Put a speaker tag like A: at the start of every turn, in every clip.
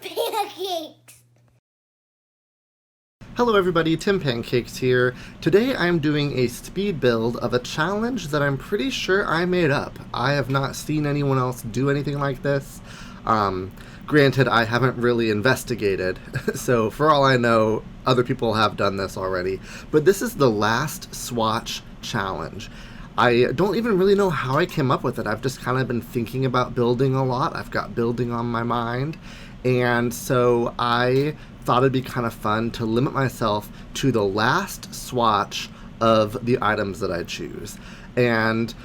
A: Tim Pancakes.
B: Hello everybody, Tim Pancakes here. Today I'm doing a speed build of a challenge that I'm pretty sure I made up. I have not seen anyone else do anything like this. Granted, I haven't really investigated, so for all I know, other people have done this already. But this is the LAST SWATCH challenge. I don't even really know how I came up with it. I've just kind of been thinking about building a lot. I've got building on my mind. And so I thought it'd be kind of fun to limit myself to the last swatch of the items that I choose. And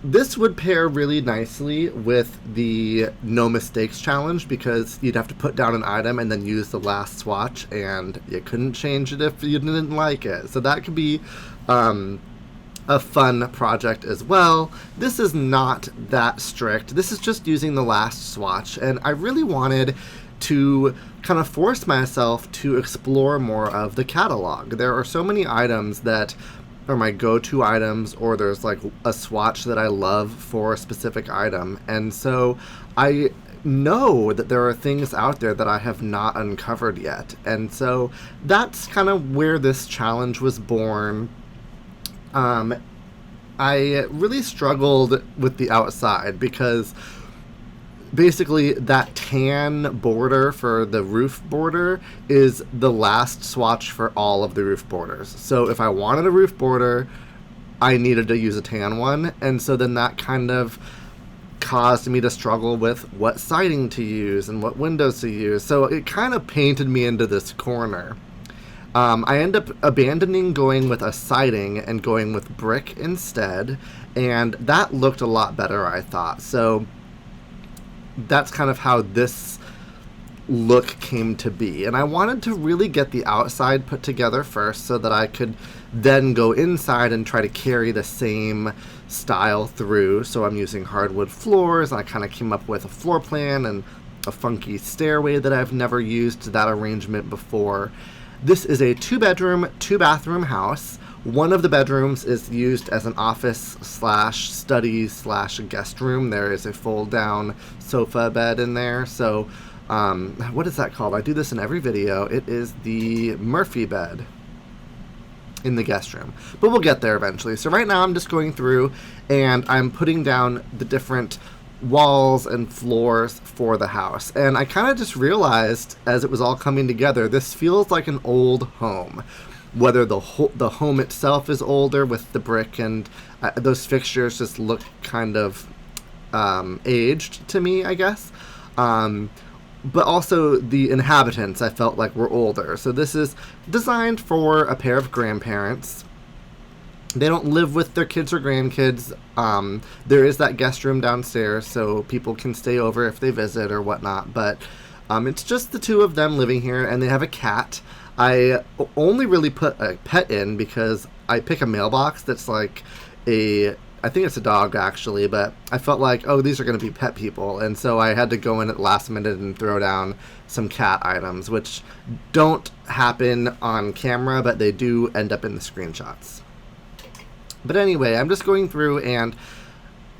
B: this would pair really nicely with the no mistakes challenge, because you'd have to put down an item and then use the last swatch, and you couldn't change it if you didn't like it. So that could be a fun project as well. This is not that strict. This is just using the last swatch, and I really wanted to kind of force myself to explore more of the catalog. There are so many items that are my go-to items, or there's like a swatch that I love for a specific item, and so I know that there are things out there that I have not uncovered yet, and so that's kind of where this challenge was born. I really struggled with the outside because basically that tan border for the roof border is the last swatch for all of the roof borders. So if I wanted a roof border, I needed to use a tan one, and so then that kind of caused me to struggle with what siding to use and what windows to use. So it kind of painted me into this corner. I end up abandoning going with a siding and going with brick instead, and that looked a lot better, I thought. So that's kind of how this look came to be. And I wanted to really get the outside put together first so that I could then go inside and try to carry the same style through. So I'm using hardwood floors, and I kind of came up with a floor plan and a funky stairway that I've never used that arrangement before. This is a 2-bedroom, 2-bathroom house. One of the bedrooms is used as an office slash study slash guest room. There is a fold-down sofa bed in there. So what is that called? I do this in every video. It is the Murphy bed in the guest room. But we'll get there eventually. So right now I'm just going through and I'm putting down the different walls and floors for the house, and I kind of just realized as it was all coming together, this feels like an old home. Whether the home itself is older with the brick and those fixtures just look kind of aged to me, I guess, but also the inhabitants I felt like were older. So this is designed for a pair of grandparents. They don't live with their kids or grandkids. There is that guest room downstairs, so people can stay over if they visit or whatnot. But it's just the two of them living here, and they have a cat. I only really put a pet in because I pick a mailbox that's like I think it's a dog actually, but I felt like, oh, these are going to be pet people. And so I had to go in at last minute and throw down some cat items, which don't happen on camera, but they do end up in the screenshots. But anyway, I'm just going through and,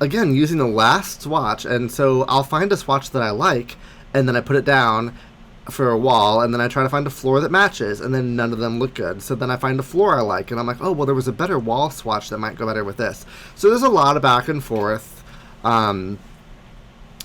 B: again, using the last swatch, and so I'll find a swatch that I like, and then I put it down for a wall, and then I try to find a floor that matches, and then none of them look good. So then I find a floor I like, and I'm like, oh, well, there was a better wall swatch that might go better with this. So there's a lot of back and forth.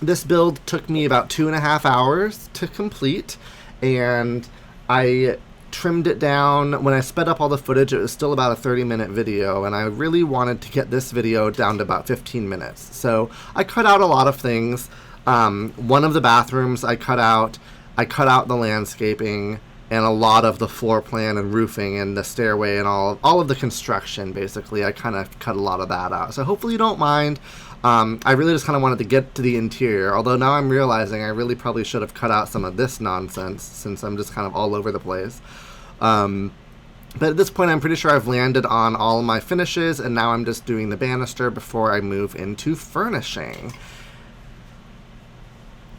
B: This build took me about 2.5 hours to complete, and I trimmed it down. When I sped up all the footage, it was still about a 30-minute video, and I really wanted to get this video down to about 15 minutes. So I cut out a lot of things. One of the bathrooms I cut out the landscaping and a lot of the floor plan and roofing and the stairway and all of the construction. Basically, I kind of cut a lot of that out. So hopefully you don't mind. I really just kind of wanted to get to the interior, although now I'm realizing I really probably should have cut out some of this nonsense since I'm just kind of all over the place. But at this point, I'm pretty sure I've landed on all of my finishes, and now I'm just doing the banister before I move into furnishing.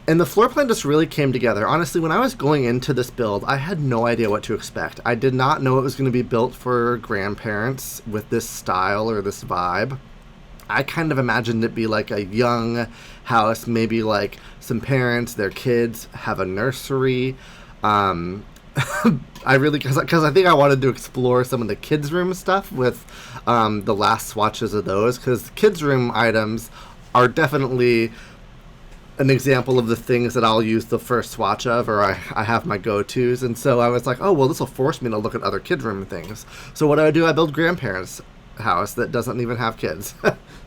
B: And the floor plan just really came together. Honestly, when I was going into this build, I had no idea what to expect. I did not know it was going to be built for grandparents with this style or this vibe. I kind of imagined it be like a young house, maybe like some parents, their kids have a nursery. Um, I really, because I think I wanted to explore some of the kids' room stuff with the last swatches of those, because kids' room items are definitely an example of the things that I'll use the first swatch of, or I have my go-tos. And so I was like, oh, well, this will force me to look at other kids' room things. So what do? I build grandparents' house that doesn't even have kids.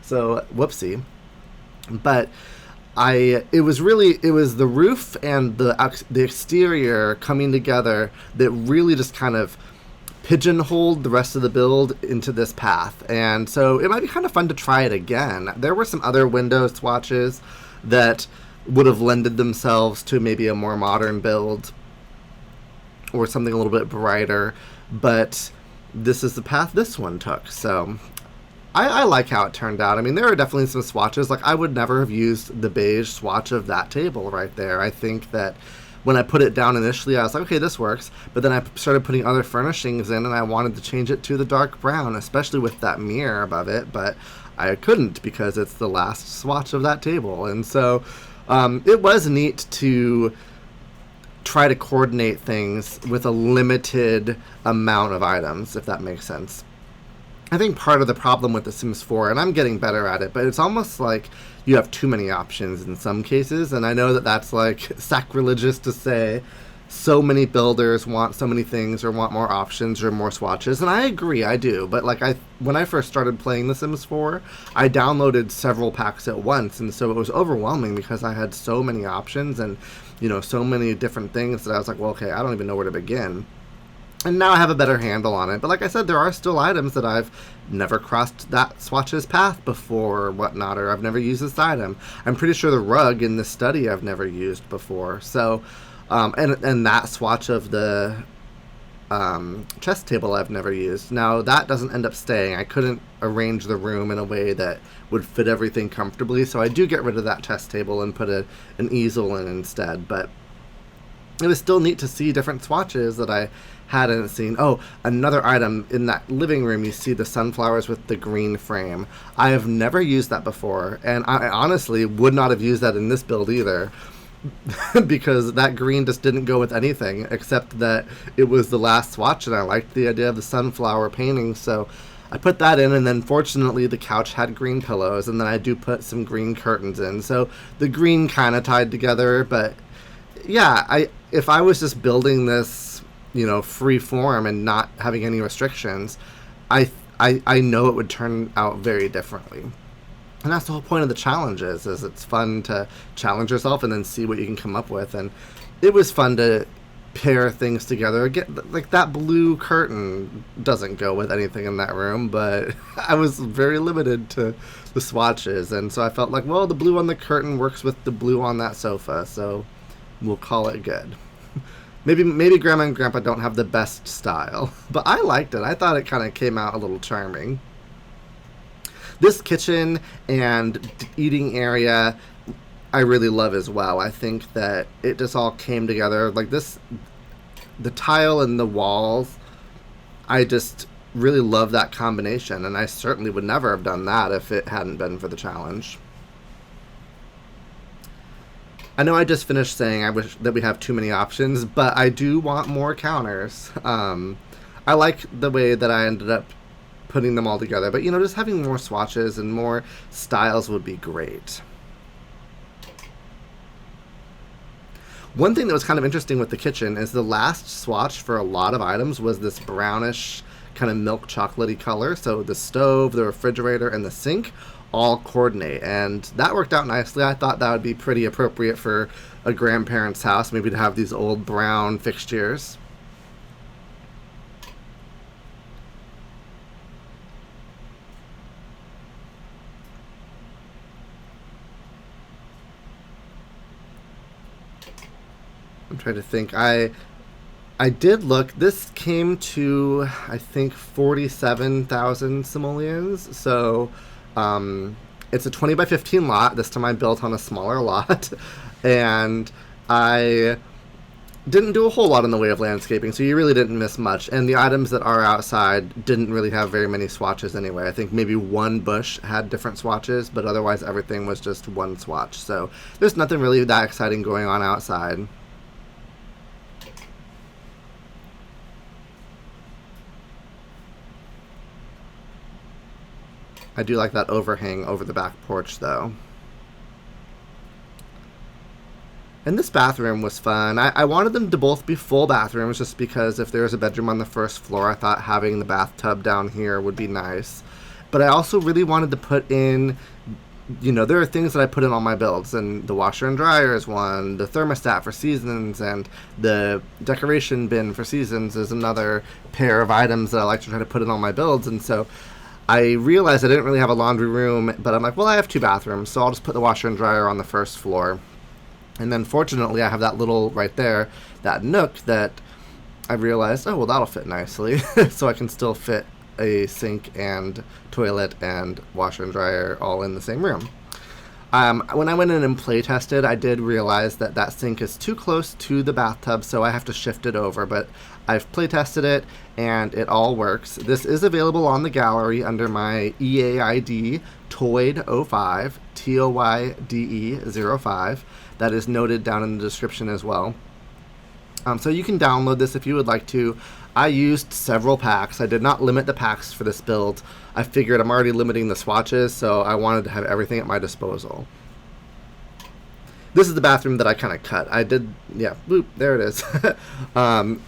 B: So whoopsie. But it was the roof and the exterior coming together that really just kind of pigeonholed the rest of the build into this path. And so it might be kind of fun to try it again. There were some other window swatches that would have lended themselves to maybe a more modern build or something a little bit brighter, but this is the path this one took. So I like how it turned out. I mean, there are definitely some swatches. Like, I would never have used the beige swatch of that table right there. I think that when I put it down initially, I was like, okay, this works. But then I started putting other furnishings in, and I wanted to change it to the dark brown, especially with that mirror above it. But I couldn't, because it's the last swatch of that table. And so it was neat to try to coordinate things with a limited amount of items, if that makes sense. I think part of the problem with The Sims 4, and I'm getting better at it, but it's almost like you have too many options in some cases, and I know that that's like sacrilegious to say. So many builders want so many things, or want more options, or more swatches, and I agree, I do. But like, when I first started playing The Sims 4, I downloaded several packs at once, and so it was overwhelming because I had so many options and, you know, so many different things that I was like, well, okay, I don't even know where to begin. And now I have a better handle on it. But like I said, there are still items that I've never crossed that swatch's path before or whatnot, or I've never used this item. I'm pretty sure the rug in this study I've never used before. So, and that swatch of the chess table I've never used. Now, that doesn't end up staying. I couldn't arrange the room in a way that would fit everything comfortably, so I do get rid of that chess table and put an easel in instead. But it was still neat to see different swatches that I hadn't seen. Oh, another item in that living room, you see the sunflowers with the green frame. I have never used that before, and I honestly would not have used that in this build either, because that green just didn't go with anything, except that it was the last swatch, and I liked the idea of the sunflower painting, so I put that in. And then fortunately the couch had green pillows, and then I do put some green curtains in, so the green kind of tied together. But yeah, if I was just building this, you know, free form and not having any restrictions, I know it would turn out very differently. And that's the whole point of the challenges, is it's fun to challenge yourself and then see what you can come up with. And it was fun to pair things together. Like, that blue curtain doesn't go with anything in that room, but I was very limited to the swatches, and so I felt like, well, the blue on the curtain works with the blue on that sofa, so we'll call it good. Maybe Grandma and Grandpa don't have the best style, but I liked it. I thought it kind of came out a little charming. This kitchen and eating area I really love as well. I think that it just all came together. Like this, the tile and the walls, I just really love that combination, and I certainly would never have done that if it hadn't been for the challenge. I know I just finished saying I wish that we have too many options, but I do want more counters. I like the way that I ended up putting them all together, but, you know, just having more swatches and more styles would be great. One thing that was kind of interesting with the kitchen is the last swatch for a lot of items was this brownish kind of milk chocolatey color. So the stove, the refrigerator, and the sink all coordinate, and that worked out nicely. I thought that would be pretty appropriate for a grandparent's house, maybe to have these old brown fixtures. I'm trying to think. I did look. This came to, I think, 47,000 simoleons. So it's a 20 by 15 lot. This time I built on a smaller lot. And I didn't do a whole lot in the way of landscaping, so you really didn't miss much. And the items that are outside didn't really have very many swatches anyway. I think maybe one bush had different swatches, but otherwise everything was just one swatch. So there's nothing really that exciting going on outside. I do like that overhang over the back porch, though. And this bathroom was fun. I wanted them to both be full bathrooms just because if there was a bedroom on the first floor, I thought having the bathtub down here would be nice. But I also really wanted to put in, you know, there are things that I put in all my builds, and the washer and dryer is one, the thermostat for seasons, and the decoration bin for seasons is another pair of items that I like to try to put in all my builds. And so I realized I didn't really have a laundry room, but I'm like, well, I have 2 bathrooms, so I'll just put the washer and dryer on the first floor. And then fortunately I have that little, right there, that nook that I realized, oh, well, that'll fit nicely. So I can still fit a sink and toilet and washer and dryer all in the same room. When I went in and play tested, I did realize that that sink is too close to the bathtub, so I have to shift it over, but I've play tested it and it all works. This is available on the gallery under my EAID TOYDE05, TOYDE05. That is noted down in the description as well. So you can download this if you would like to. I used several packs. I did not limit the packs for this build. I figured I'm already limiting the swatches, so I wanted to have everything at my disposal. This is the bathroom that I kind of cut. I did, yeah, boop, there it is.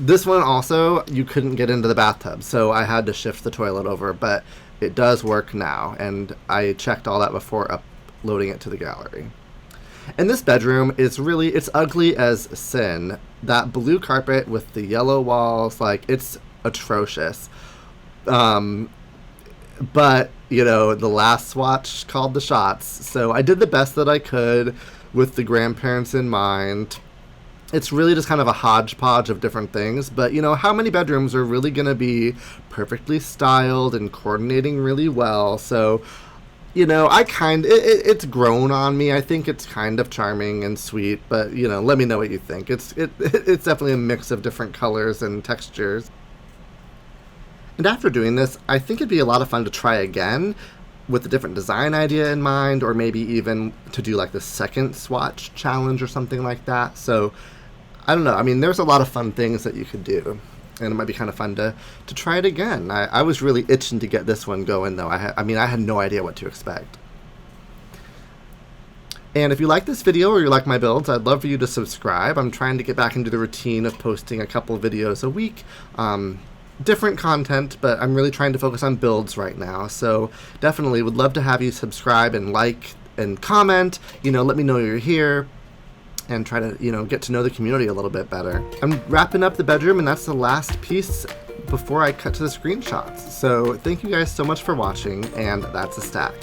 B: This one also, you couldn't get into the bathtub, so I had to shift the toilet over, but it does work now, and I checked all that before uploading it to the gallery. And this bedroom is really, it's ugly as sin. That blue carpet with the yellow walls, like, it's atrocious. But, you know, the last swatch called the shots, so I did the best that I could with the grandparents in mind. It's really just kind of a hodgepodge of different things, but, you know, how many bedrooms are really going to be perfectly styled and coordinating really well? So, you know, it's grown on me. I think it's kind of charming and sweet, but, you know, let me know what you think. It's definitely a mix of different colors and textures. And after doing this, I think it'd be a lot of fun to try again with a different design idea in mind, or maybe even to do like the second swatch challenge or something like that. So, I don't know. I mean, there's a lot of fun things that you could do. And it might be kind of fun to try it again. I was really itching to get this one going, though. I had no idea what to expect. And if you like this video or you like my builds, I'd love for you to subscribe. I'm trying to get back into the routine of posting a couple videos a week. Different content, but I'm really trying to focus on builds right now. So definitely would love to have you subscribe and like and comment. You know, let me know you're here, and try to, you know, get to know the community a little bit better. I'm wrapping up the bedroom, and that's the last piece before I cut to the screenshots. So thank you guys so much for watching, and that's a stack.